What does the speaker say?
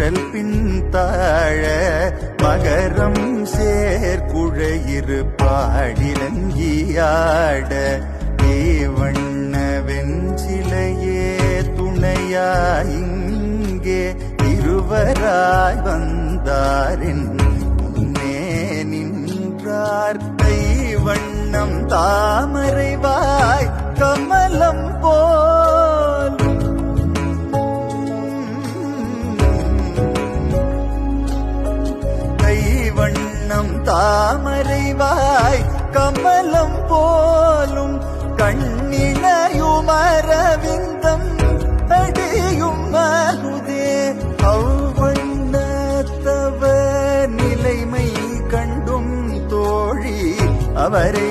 குழல் பின்தாழ மகரம் சேர்குழையிரு பாடிலங்கியாட தேவண்ண வெஞ்சிலையே துணையாயிங்கே இருவராய் வந்தாரின் முன்னே நின்றார் கைவண்ணம் தாமரைவாய் கமலம் போல் கைவண்ணம் தாமரைவாய் கமலம் போலும் கண்ணிணையுமரவிந்தம் அடியும் மகுதே அவ்வண்ணத்தவ நிலைமை கண்டும் தோழி அவரை